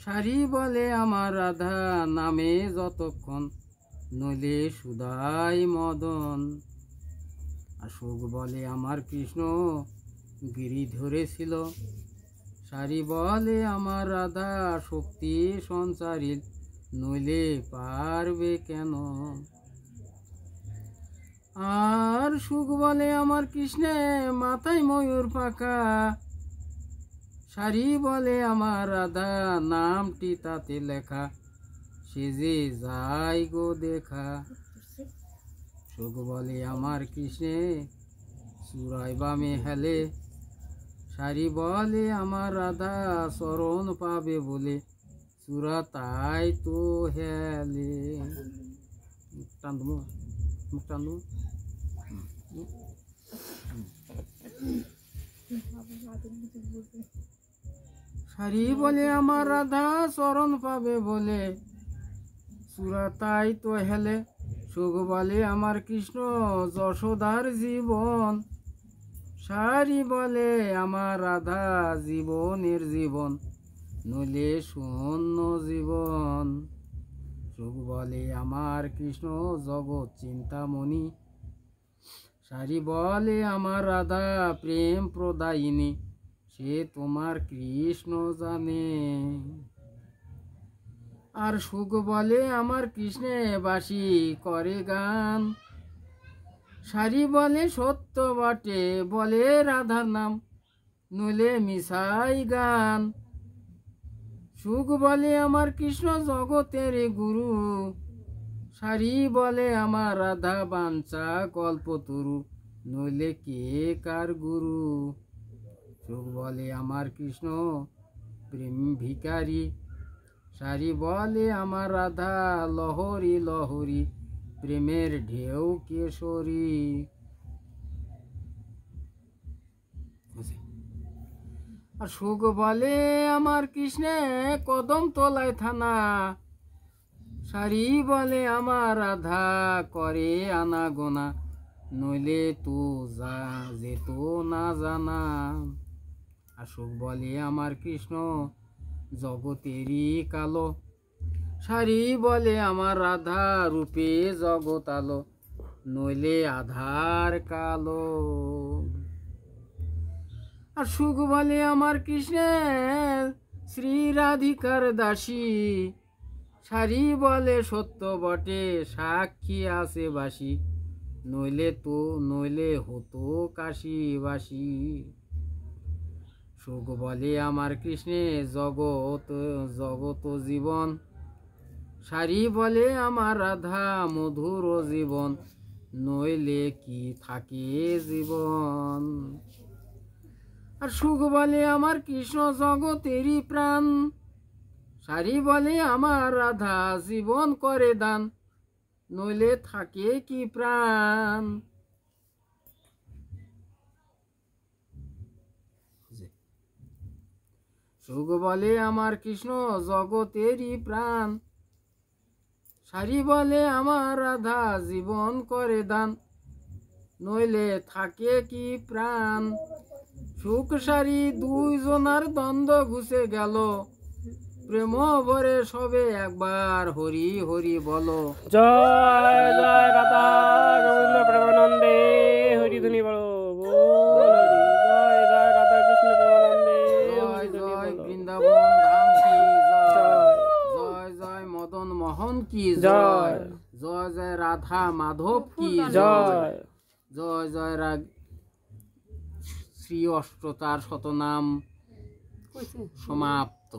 সারি বলে আমার রাধা নামে যতক্ষণ, নইলে সুধাই মদন। আর সুখ বলে আমার কৃষ্ণ গিরি ধরেছিল, সারি বলে আমার রাধা শক্তি সঞ্চারী, নইলে পারবে কেন। আর সুখ বলে আমার কৃষ্ণে মাথায় ময়ূর পাখা, সারি বলে আমার রাধা নামটি তাতে লেখা, সে যে যাই গো দেখা। সুখ বলে আমার কৃষ্ণে চূড়ায় বামে হেলে, সারি বলে আমার রাধা চরণ পাবে বলে, চূড়া তাই তো হেলে। টানবো টানবো। সারি বলে আমার রাধা চরণ পাবে বলে, চূড়া তাই তো হেলে। সুখ বলে আমার কৃষ্ণ যশোদার জীবন, সারি বলে আমার রাধা জীবনের জীবন, নইলে শূন্য জীবন। সুখ বলে আমার কৃষ্ণ জগৎ চিন্তামণি, সারি বলে আমার রাধা প্রেম প্রদায়িনী, সে তোমার কৃষ্ণ জানে। আর সুখ বলে আমার কৃষ্ণে বাসি করে গান, সারি বলে সত্য বটে বলে রাধার নাম, নইলে মিশাই গান। সুখ বলে আমার কৃষ্ণ জগতের গুরু, সারি বলে আমার রাধা বাঞ্ছা কল্পতরু, নইলে কে কার গুরু। সুখ বলে আমার কৃষ্ণ প্রেম ভিখারি, সারি বলে আমার রাধা লহরি লহরি, প্রেমের ঢেউ কেশরী। আর সুখ বলে আমার কৃষ্ণে কদম তলায় থানা, সারি বলে আমার রাধা করে আনাগোনা, নইলে তো যা যেত না জানা। আর সুখ বলে আমার কৃষ্ণ জগতেরই কালো, সারি বলে আমার রাধা রূপে জগৎ আলো, নইলে আধার কালো। আর সুখ বলে আমার কৃষ্ণের শ্রী রাধিকার দাসী, সারি বলে সত্য বটে সাক্ষী আছে বাসি, নইলে হতো কাশীবাসী। সুখ বলে আমার কৃষ্ণে জগৎ জগত জীবন, সারি বলে আমার রাধা মধুর জীবন, নইলে কি থাকে জীবন। আর সুখ বলে আমার কৃষ্ণ জগতেরই প্রাণ, সারি বলে আমার রাধা জীবন করে দান, নইলে থাকে কি প্রাণ। সুখ বলে আমার কৃষ্ণ জগতেরই প্রাণ, সারি বলে আমার রাধা জীবন করে দান, নইলে থাকে কি প্রাণ। সুখ সারি দুইজনার দ্বন্দ্ব ঘুষে গেল, প্রেম ভরে সবে একবার হরি হরি বলো। জয় জয় রাধা গোবিন্দ প্রেমানন্দে হরি ধ্বনি বলো। জয় জয় রাধা কৃষ্ণ প্রেমানন্দে জয় জয় বৃন্দাবন ধাম কি জয়, জয় জয় মদন মোহন কি জয়, জয় জয় রাধা মাধব কি জয়, জয় জয় শ্রী অষ্টচার শতনাম সমাপ্ত।